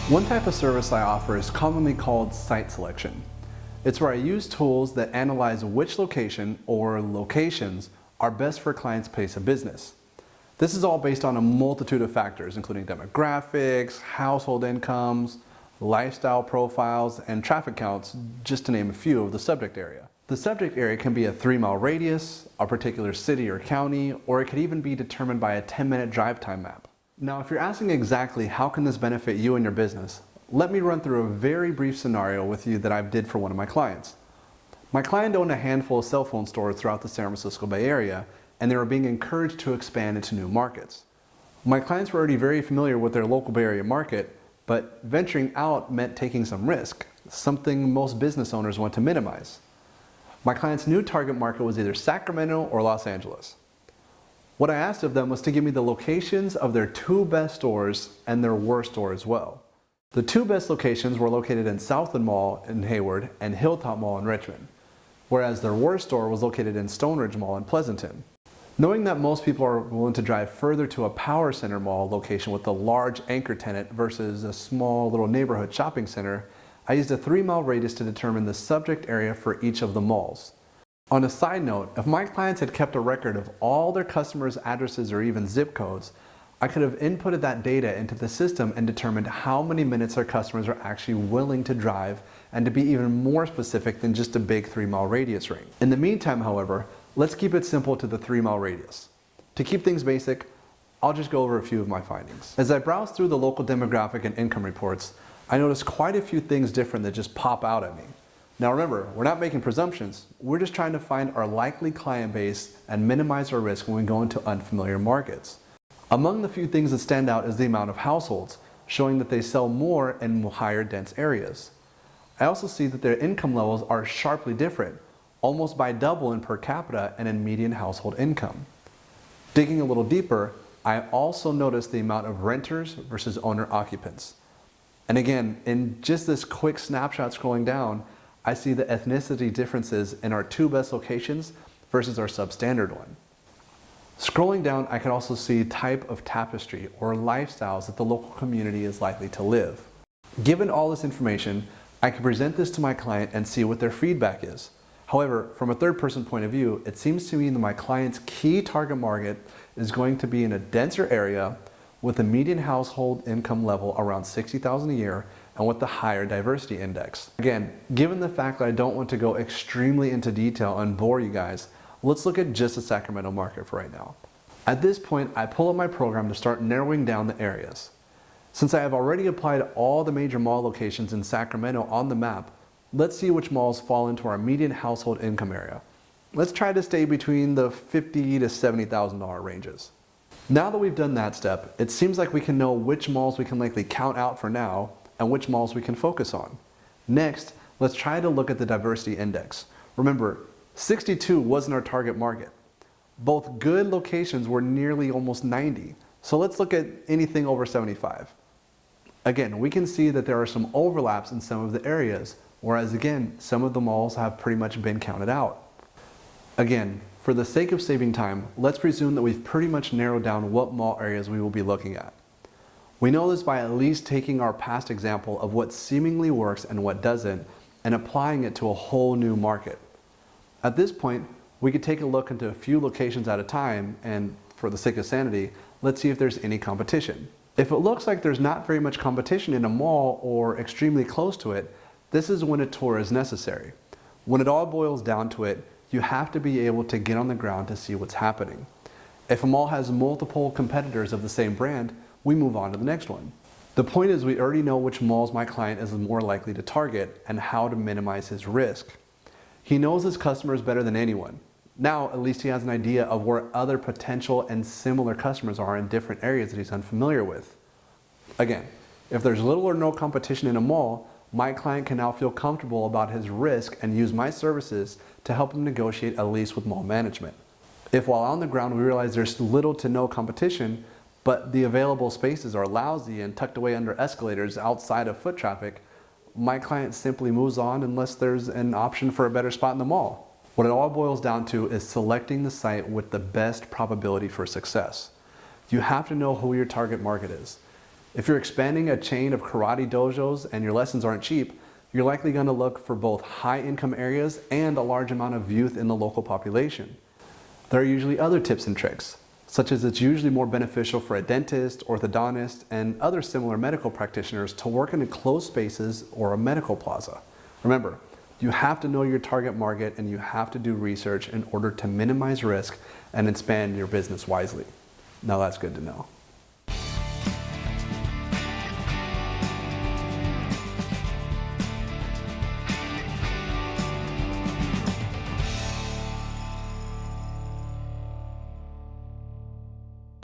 One type of service I offer is commonly called site selection. It's where I use tools that analyze which location or locations are best for a client's place of business. This is all based on a multitude of factors, including demographics, household incomes, lifestyle profiles, and traffic counts, just to name a few of the subject area. The subject area can be a 3-mile radius, a particular city or county, or it could even be determined by a 10-minute drive time map. Now, if you're asking exactly how can this benefit you and your business, let me run through a very brief scenario with you that I did for one of my clients. My client owned a handful of cell phone stores throughout the San Francisco Bay Area, and they were being encouraged to expand into new markets. My clients were already very familiar with their local Bay Area market, but venturing out meant taking some risk, something most business owners want to minimize. My client's new target market was either Sacramento or Los Angeles. What I asked of them was to give me the locations of their 2 best stores and their worst store as well. The 2 best locations were located in Southland Mall in Hayward and Hilltop Mall in Richmond, whereas their worst store was located in Stoneridge Mall in Pleasanton. Knowing that most people are willing to drive further to a power center mall location with a large anchor tenant versus a small little neighborhood shopping center, I used a 3-mile radius to determine the subject area for each of the malls. On a side note, if my clients had kept a record of all their customers' addresses or even zip codes, I could have inputted that data into the system and determined how many minutes our customers are actually willing to drive, and to be even more specific than just a big 3-mile radius ring. In the meantime, however, let's keep it simple to the 3-mile radius. To keep things basic, I'll just go over a few of my findings. As I browsed through the local demographic and income reports, I noticed quite a few things different that just pop out at me. Now remember, we're not making presumptions, we're just trying to find our likely client base and minimize our risk when we go into unfamiliar markets. Among the few things that stand out is the amount of households, showing that they sell more in higher dense areas. I also see that their income levels are sharply different, almost by double in per capita and in median household income. Digging a little deeper, I also noticed the amount of renters versus owner occupants. And again, in just this quick snapshot scrolling down, I see the ethnicity differences in our 2 best locations versus our substandard one. Scrolling down, I can also see type of tapestry or lifestyles that the local community is likely to live. Given all this information, I can present this to my client and see what their feedback is. However, from a third-person point of view, it seems to me that my client's key target market is going to be in a denser area with a median household income level around $60,000 a year and with the higher diversity index. Again, given the fact that I don't want to go extremely into detail and bore you guys, let's look at just the Sacramento market for right now. At this point, I pull up my program to start narrowing down the areas. Since I have already applied all the major mall locations in Sacramento on the map, let's see which malls fall into our median household income area. Let's try to stay between the $50,000 to $70,000 ranges. Now that we've done that step, it seems like we can know which malls we can likely count out for now and which malls we can focus on. Next, let's try to look at the diversity index. Remember, 62 wasn't our target market. Both good locations were nearly almost 90, so let's look at anything over 75. Again, we can see that there are some overlaps in some of the areas, whereas again, some of the malls have pretty much been counted out. Again, for the sake of saving time, let's presume that we've pretty much narrowed down what mall areas we will be looking at. We know this by at least taking our past example of what seemingly works and what doesn't, and applying it to a whole new market. At this point, we could take a look into a few locations at a time, and for the sake of sanity, let's see if there's any competition. If it looks like there's not very much competition in a mall or extremely close to it, this is when a tour is necessary. When it all boils down to it, you have to be able to get on the ground to see what's happening. If a mall has multiple competitors of the same brand, we move on to the next one. The point is, we already know which malls my client is more likely to target and how to minimize his risk. He knows his customers better than anyone. Now, at least he has an idea of where other potential and similar customers are in different areas that he's unfamiliar with. Again, if there's little or no competition in a mall, my client can now feel comfortable about his risk and use my services to help him negotiate a lease with mall management. If while on the ground we realize there's little to no competition, but the available spaces are lousy and tucked away under escalators outside of foot traffic, my client simply moves on unless there's an option for a better spot in the mall. What it all boils down to is selecting the site with the best probability for success. You have to know who your target market is. If you're expanding a chain of karate dojos and your lessons aren't cheap, you're likely going to look for both high-income areas and a large amount of youth in the local population. There are usually other tips and tricks, such as it's usually more beneficial for a dentist, orthodontist, and other similar medical practitioners to work in enclosed spaces or a medical plaza. Remember, you have to know your target market and you have to do research in order to minimize risk and expand your business wisely. Now that's good to know.